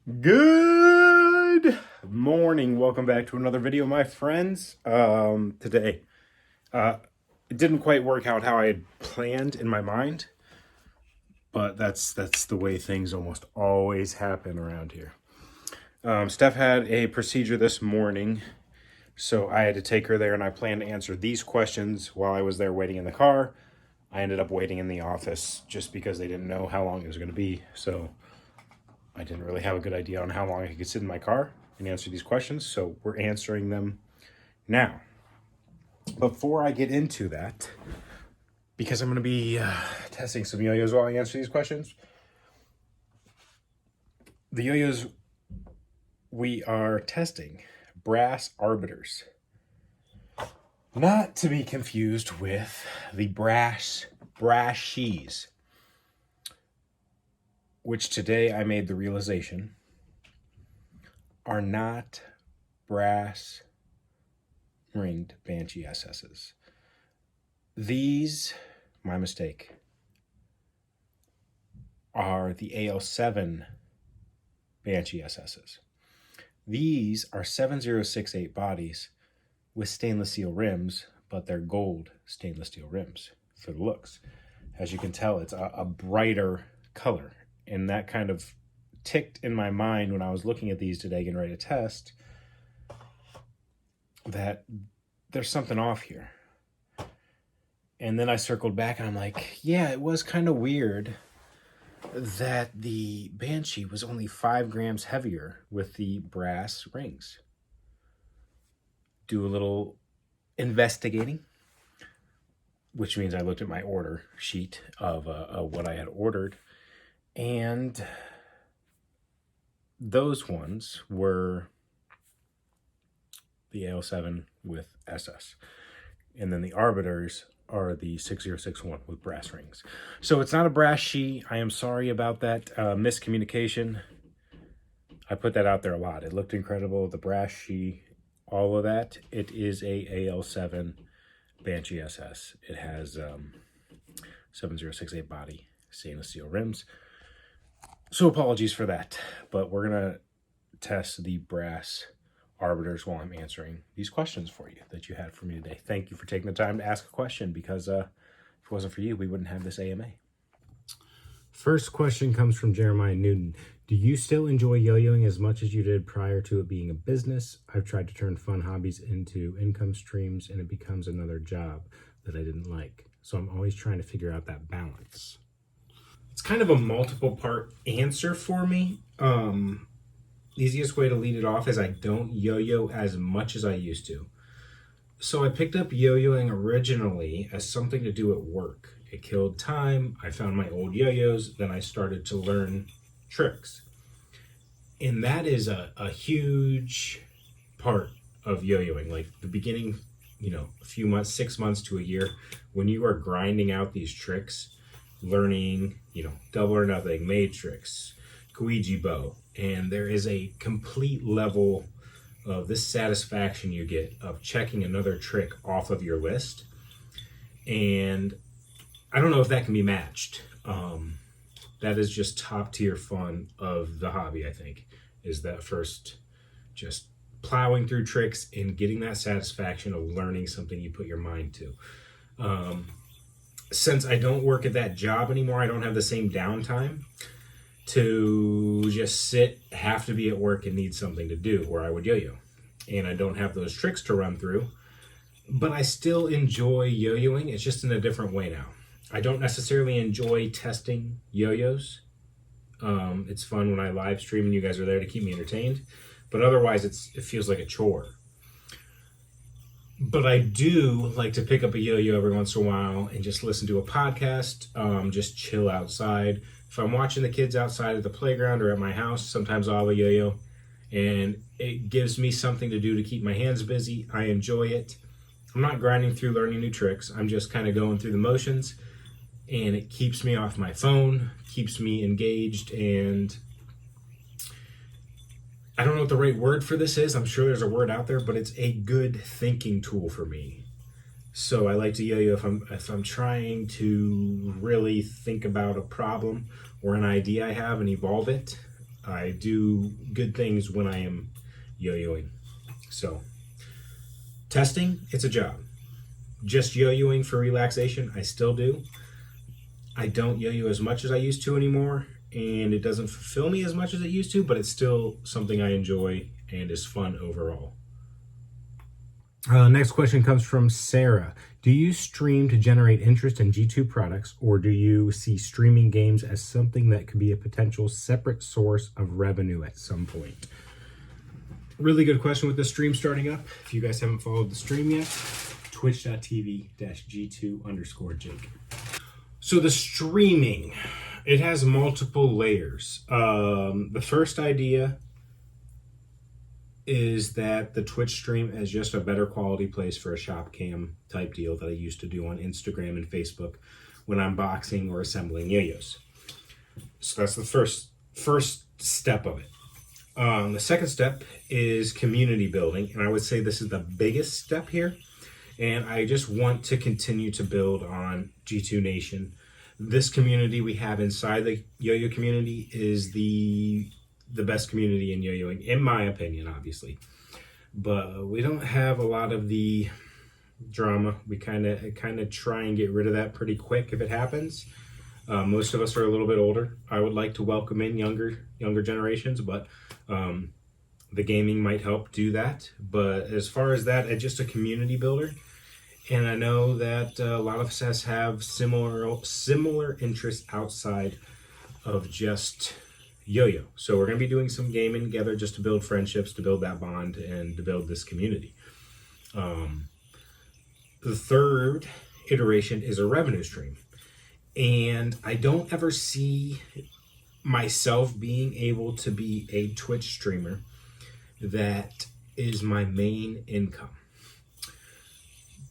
Good morning. Welcome back to another video, my friends. Today, it didn't quite work out how I had planned in my mind, but that's the way things almost always happen around here. Steph had a procedure this morning, so I had to take her there, and I planned to answer these questions while I was there waiting in the car. I ended up waiting in the office just because they didn't know how long it was going to be, so I didn't really have a good idea on how long I could sit in my car and answer these questions, so we're answering them now. Before I get into that, because I'm going to be testing some yo-yos while I answer these questions, the yo-yos we are testing, brass arbiters. Not to be confused with the brashies, which today I made the realization are not brass ringed Banshee SS's. These, my mistake, are the AL7 Banshee SS's. These are 7068 bodies with stainless steel rims, but they're gold stainless steel rims for the looks. As you can tell, it's a brighter color, and that kind of ticked in my mind when I was looking at these today getting ready to test that there's something off here. And then I circled back and I'm like, yeah, it was kind of weird that the Banshee was only 5 grams heavier with the brass rings. Do a little investigating, which means I looked at my order sheet of what I had ordered, and those ones were the AL7 with SS. And then the arbiters are the 6061 with brass rings. So it's not a brass sheet. I am sorry about that miscommunication. I put that out there a lot. It looked incredible. The brass sheet, all of that. It is a AL7 Banshee SS. It has 7068 body, stainless steel rims. So apologies for that. But we're going to test the brass arbiters while I'm answering these questions for you that you had for me today. Thank you for taking the time to ask a question, because if it wasn't for you, we wouldn't have this AMA. First question comes from Jeremiah Newton. Do you still enjoy yo-yoing as much as you did prior to it being a business? I've tried to turn fun hobbies into income streams, and it becomes another job that I didn't like. So I'm always trying to figure out that balance. It's kind of a multiple part answer for me. Easiest way to lead it off is I don't yo-yo as much as I used to. So I picked up yo-yoing originally as something to do at work. It killed time. I found my old yo-yos. Then I started to learn tricks. And that is a huge part of yo-yoing. Like the beginning, a few months, 6 months to a year, when you are grinding out these tricks, learning, double or nothing, matrix, Koiji bow. And there is a complete level of this satisfaction you get of checking another trick off of your list. And I don't know if that can be matched. That is just top tier fun of the hobby, I think, is that first just plowing through tricks and getting that satisfaction of learning something you put your mind to. Since I don't work at that job anymore, I don't have the same downtime to just sit, have to be at work and need something to do where I would yo-yo. And I don't have those tricks to run through, but I still enjoy yo-yoing. It's just in a different way now. I don't necessarily enjoy testing yo-yos. It's fun when I live stream and you guys are there to keep me entertained, but otherwise it feels like a chore. But I do like to pick up a yo-yo every once in a while and just listen to a podcast, just chill outside. If I'm watching the kids outside at the playground or at my house, sometimes I'll have a yo-yo, and it gives me something to do to keep my hands busy. I enjoy it. I'm not grinding through learning new tricks. I'm just kind of going through the motions, and it keeps me off my phone, keeps me engaged, and I don't know what the right word for this is. I'm sure there's a word out there, but it's a good thinking tool for me. So I like to yo-yo if I'm trying to really think about a problem or an idea I have and evolve it. I do good things when I am yo-yoing. So, testing, it's a job. Just yo-yoing for relaxation, I still do. I don't yo-yo as much as I used to anymore, and it doesn't fulfill me as much as it used to, but it's still something I enjoy and is fun overall. Next question comes from Sarah. Do you stream to generate interest in G2 products, or do you see streaming games as something that could be a potential separate source of revenue at some point? Really good question with the stream starting up. If you guys haven't followed the stream yet, twitch.tv-G2_Jake. So the streaming, it has multiple layers. The first idea is that the Twitch stream is just a better quality place for a shop cam type deal that I used to do on Instagram and Facebook when I'm boxing or assembling yo-yos. So that's the first step of it. The second step is community building, and I would say this is the biggest step here. And I just want to continue to build on G2 Nation. This community we have inside the yo-yo community is the best community in yo-yoing, in my opinion, obviously. But we don't have a lot of the drama. We kind of try and get rid of that pretty quick if it happens. Most of us are a little bit older. I would like to welcome in younger generations, but the gaming might help do that. But as far as that, it's just a community builder. And I know that a lot of us have similar interests outside of just yo-yo. So we're going to be doing some gaming together just to build friendships, to build that bond, and to build this community. The third iteration is a revenue stream. And I don't ever see myself being able to be a Twitch streamer that is my main income.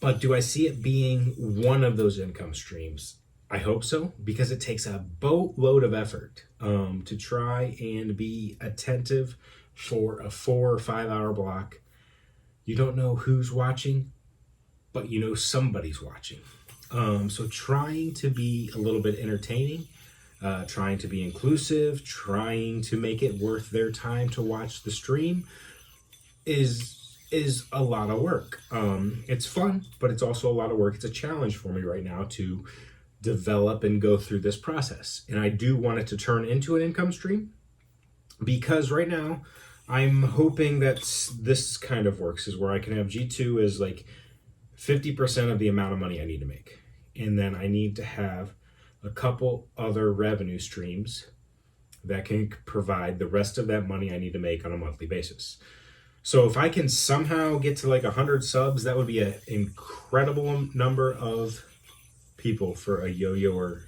But do I see it being one of those income streams? I hope so, because it takes a boatload of effort to try and be attentive for a 4 or 5 hour block. You don't know who's watching, but you know somebody's watching. So trying to be a little bit entertaining, trying to be inclusive, trying to make it worth their time to watch the stream is a lot of work. It's fun, but it's also a lot of work. It's a challenge for me right now to develop and go through this process. And I do want it to turn into an income stream, because right now I'm hoping that this kind of works is where I can have G2 as like 50% of the amount of money I need to make. And then I need to have a couple other revenue streams that can provide the rest of that money I need to make on a monthly basis. So if I can somehow get to like 100 subs, that would be an incredible number of people for a yo-yo or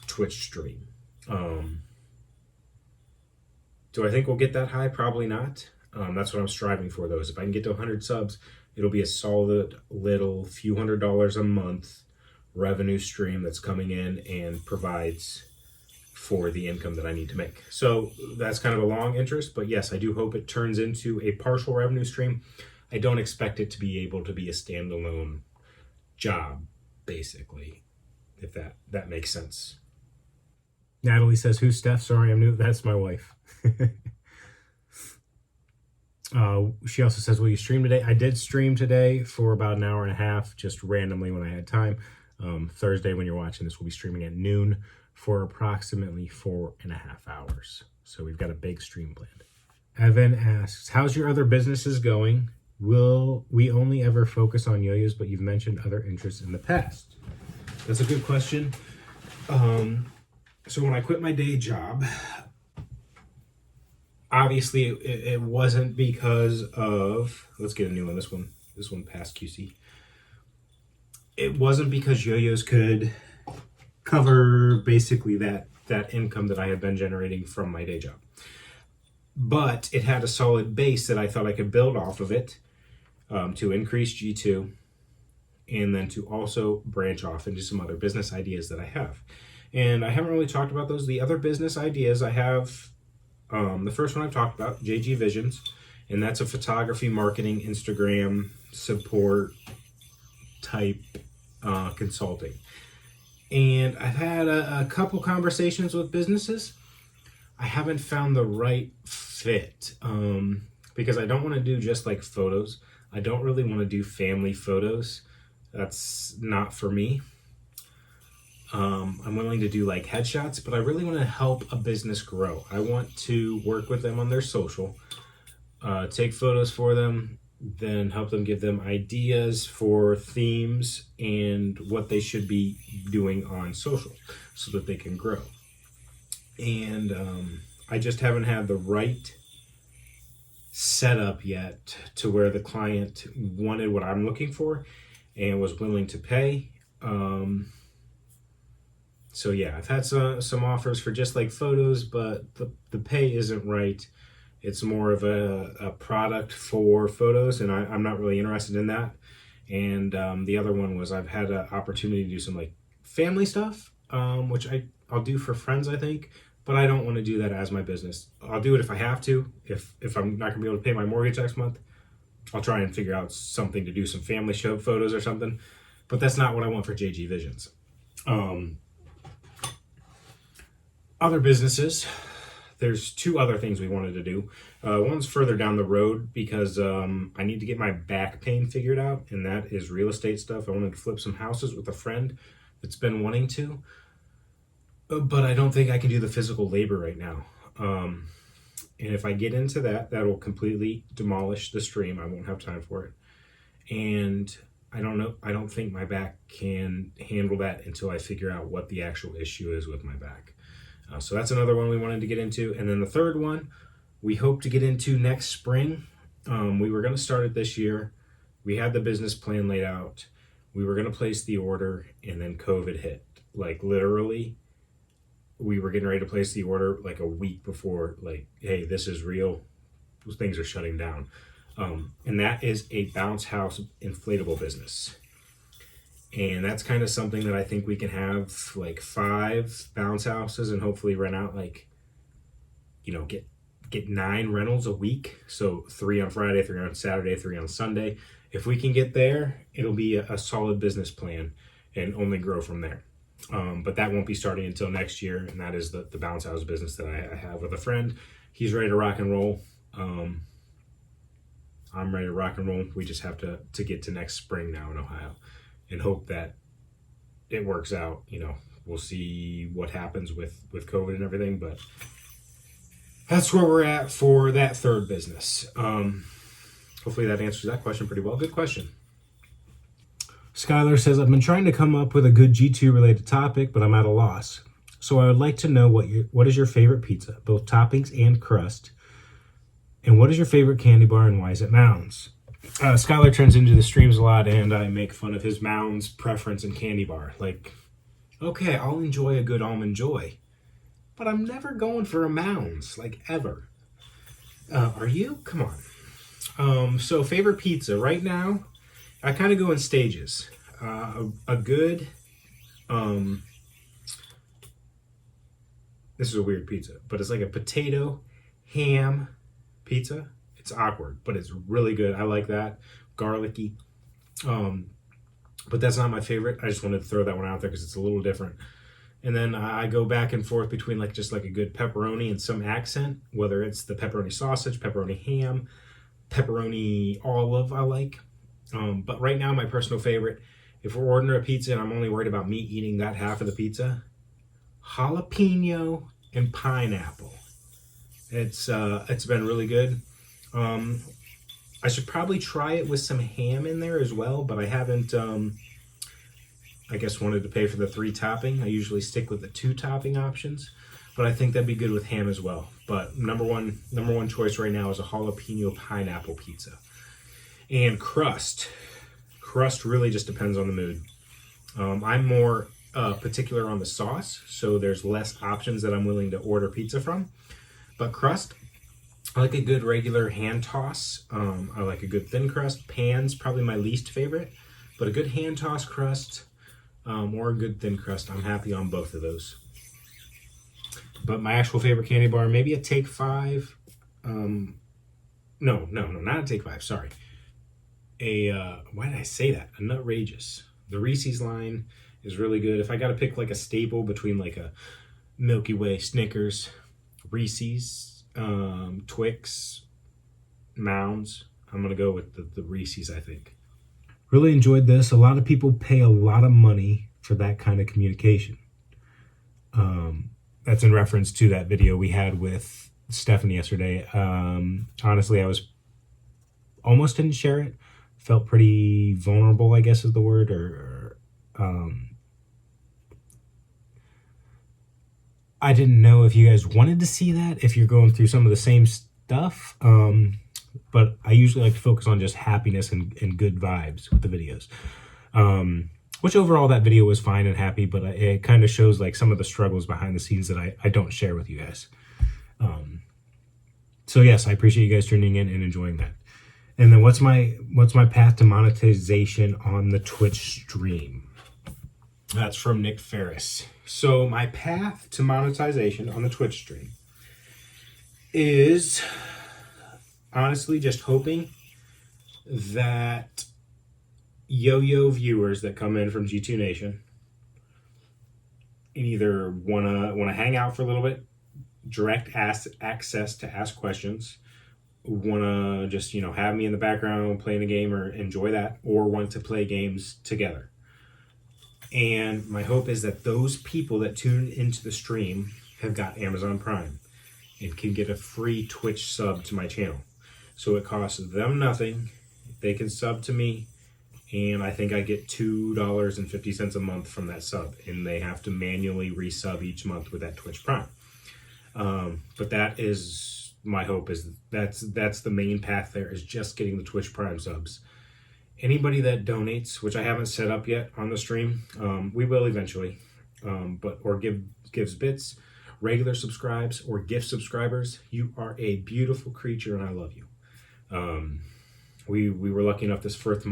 Twitch stream. Do I think we'll get that high? Probably not. That's what I'm striving for, though. If I can get to 100 subs, it'll be a solid little few $100s a month revenue stream that's coming in and provides for the income that I need to make. So that's kind of a long interest, but yes, I do hope it turns into a partial revenue stream. I don't expect it to be able to be a standalone job, basically, if that makes sense. Natalie says, who's Steph? Sorry, I'm new. That's my wife. She also says, will you stream today? I did stream today for about an hour and a half, just randomly when I had time. Thursday, when you're watching this, we'll be streaming at noon for approximately 4.5 hours. So we've got a big stream planned. Evan asks, how's your other businesses going? Will we only ever focus on yo-yos, but you've mentioned other interests in the past? That's a good question. So when I quit my day job, obviously it wasn't because of, let's get a new one, this one passed QC. It wasn't because yo-yos could cover basically that income that I had been generating from my day job. But it had a solid base that I thought I could build off of it to increase G2, and then to also branch off into some other business ideas that I have. And I haven't really talked about those. The other business ideas I have, the first one I've talked about, JG Visions, and that's a photography, marketing, Instagram support type consulting. And I've had a couple conversations with businesses. I haven't found the right fit, because I don't want to do just like photos. I don't really want to do family photos. That's not for me. I'm willing to do like headshots, but I really want to help a business grow. I want to work with them on their social, take photos for them, then help them, give them ideas for themes and what they should be doing on social so that they can grow. And I just haven't had the right setup yet to where the client wanted what I'm looking for and was willing to pay. So yeah, I've had some offers for just like photos, but the pay isn't right. It's more of a product for photos, and I'm not really interested in that. And the other one was I've had an opportunity to do some like family stuff, which I'll do for friends, I think, but I don't want to do that as my business. I'll do it if I have to. If I'm not gonna be able to pay my mortgage next month, I'll try and figure out something to do, some family show photos or something. But that's not what I want for JG Visions. Other businesses, there's two other things we wanted to do. One's further down the road because I need to get my back pain figured out, and that is real estate stuff. I wanted to flip some houses with a friend that's been wanting to, but I don't think I can do the physical labor right now. And if I get into that, that'll completely demolish the stream. I won't have time for it. And I don't know. I don't think my back can handle that until I figure out what the actual issue is with my back. So that's another one we wanted to get into. And then the third one, we hope to get into next spring. We were going to start it this year. We had the business plan laid out. We were going to place the order, and then COVID hit. Like literally, we were getting ready to place the order like a week before, like, hey, this is real. Things are shutting down. And that is a bounce house inflatable business. And that's kind of something that I think we can have like 5 bounce houses and hopefully rent out like, get 9 rentals a week. So 3 on Friday, 3 on Saturday, 3 on Sunday. If we can get there, it'll be a solid business plan and only grow from there. But that won't be starting until next year. And that is the bounce house business that I have with a friend. He's ready to rock and roll. I'm ready to rock and roll. We just have to get to next spring now in Ohio and hope that it works out. We'll see what happens with COVID and everything, but that's where we're at for that third business. Hopefully that answers that question pretty well. Good question. Skylar says, I've been trying to come up with a good G2 related topic, but I'm at a loss. So I would like to know what is your favorite pizza, both toppings and crust? And what is your favorite candy bar and why is it Mounds? Skylar turns into the streams a lot, and I make fun of his Mounds preference in candy bar. Like, okay, I'll enjoy a good Almond Joy, but I'm never going for a Mounds, like ever. Are you? Come on. So favorite pizza right now, I kind of go in stages. A good, this is a weird pizza, but it's like a potato ham pizza. It's awkward, but it's really good. I like that. Garlicky. But that's not my favorite. I just wanted to throw that one out there because it's a little different. And then I go back and forth between like just like a good pepperoni and some accent, whether it's the pepperoni sausage, pepperoni ham, pepperoni olive I like. But right now my personal favorite, if we're ordering a pizza and I'm only worried about me eating that half of the pizza, jalapeno and pineapple. It's been really good. I should probably try it with some ham in there as well, but I haven't, I guess, wanted to pay for the 3 topping. I usually stick with the 2 topping options, but I think that'd be good with ham as well. But number one choice right now is a jalapeno pineapple pizza. And crust really just depends on the mood. I'm more particular on the sauce, so there's less options that I'm willing to order pizza from. But crust, I like a good regular hand toss. I like a good thin crust. Pan's probably my least favorite, but a good hand toss crust or a good thin crust, I'm happy on both of those. But my actual favorite candy bar, maybe a Take 5. No, not a Take 5, sorry. Why did I say that? A Nutrageous. The Reese's line is really good. If I got to pick like a staple between like a Milky Way, Snickers, Reese's, Twix, Mounds. I'm going to go with the Reese's, I think. Really enjoyed this. A lot of people pay a lot of money for that kind of communication. That's in reference to that video we had with Stephanie yesterday. Honestly, I was almost didn't share it. Felt pretty vulnerable, I guess is the word, I didn't know if you guys wanted to see that, if you're going through some of the same stuff. But I usually like to focus on just happiness and good vibes with the videos. Which overall that video was fine and happy, but it kind of shows like some of the struggles behind the scenes that I don't share with you guys. So yes, I appreciate you guys tuning in and enjoying that. And then what's my path to monetization on the Twitch stream? That's from Nick Ferris. So my path to monetization on the Twitch stream is honestly just hoping that yo-yo viewers that come in from G2 Nation and either wanna hang out for a little bit, direct access to ask questions, wanna just have me in the background playing a game or enjoy that, or want to play games together. And my hope is that those people that tune into the stream have got Amazon Prime and can get a free Twitch sub to my channel. So it costs them nothing. They can sub to me, and I think I get $2.50 a month from that sub, and they have to manually resub each month with that Twitch Prime. But that is my hope, is that's the main path there, is just getting the Twitch Prime subs. Anybody that donates, which I haven't set up yet on the stream, we will eventually, or gives bits, regular subscribes, or gift subscribers, you are a beautiful creature and I love you. We were lucky enough this first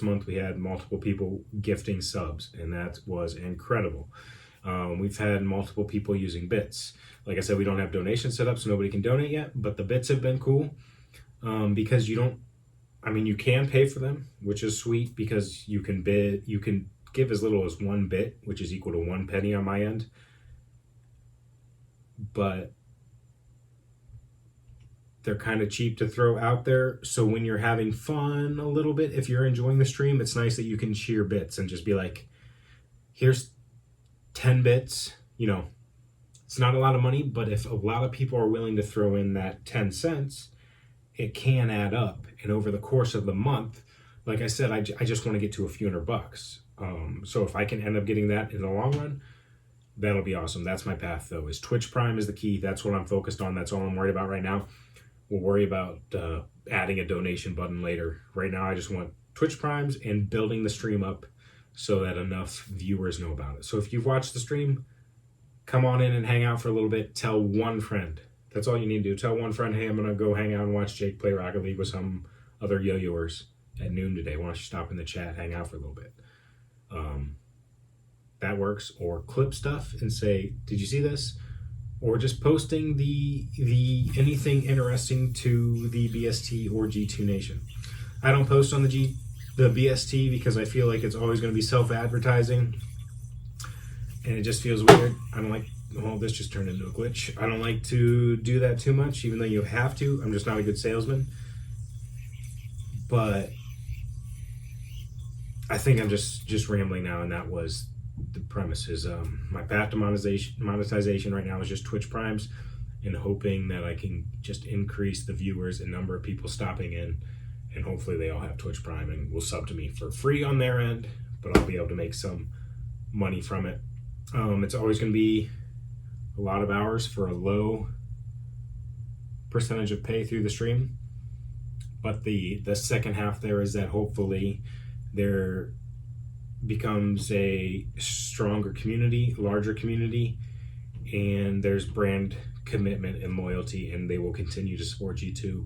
month we had multiple people gifting subs, and that was incredible. We've had multiple people using bits. Like I said, we don't have donation set up, so nobody can donate yet, but the bits have been cool, because you can pay for them, which is sweet, because you can give as little as 1 bit, which is equal to 1 penny on my end. But they're kind of cheap to throw out there. So when you're having fun a little bit, if you're enjoying the stream, it's nice that you can share bits and just be like, here's 10 bits. It's not a lot of money, but if a lot of people are willing to throw in that 10 cents, it can add up. And over the course of the month, like I said, I just want to get to a few $100. So if I can end up getting that in the long run, that'll be awesome. That's my path, though, is Twitch Prime is the key. That's what I'm focused on. That's all I'm worried about right now. We'll worry about adding a donation button later. Right now, I just want Twitch Primes and building the stream up so that enough viewers know about it. So if you've watched the stream, come on in and hang out for a little bit. Tell one friend. That's all you need to do. Tell one friend, hey, I'm going to go hang out and watch Jake play Rocket League with some other yo-yoers at noon today. Why don't you stop in the chat, hang out for a little bit? That works. Or clip stuff and say, did you see this? Or just posting the anything interesting to the BST or G2 Nation. I don't post on the BST because I feel like it's always going to be self-advertising, and it just feels weird. I don't like, well, this just turned into a glitch. I don't like to do that too much, even though you have to. I'm just not a good salesman. But I think I'm just rambling now, and that was the premise. Is my path to monetization right now is just Twitch Primes, and hoping that I can just increase the viewers and number of people stopping in, and hopefully they all have Twitch Prime and will sub to me for free on their end, but I'll be able to make some money from it. It's always going to be a lot of hours for a low percentage of pay through the stream, but the second half there is that hopefully there becomes a stronger community, larger community, and there's brand commitment and loyalty, and they will continue to support G2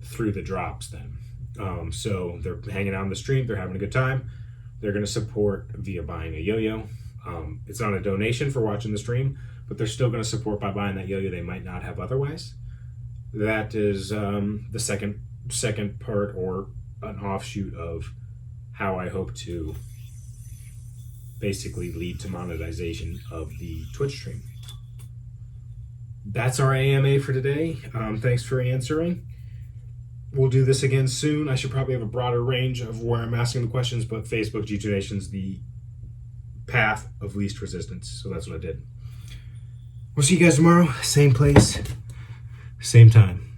through the drops then. So they're hanging out on the stream, they're having a good time, they're going to support via buying a yo-yo. It's not a donation for watching the stream, but they're still going to support by buying that yo-yo they might not have otherwise. That is the second part, or an offshoot of how I hope to basically lead to monetization of the Twitch stream. that's our AMA for today. Thanks for answering. We'll do this again soon. I should probably have a broader range of where I'm asking the questions, but Facebook G2 Nation's the path of least resistance. So that's what I did. We'll see you guys tomorrow. Same place, same time.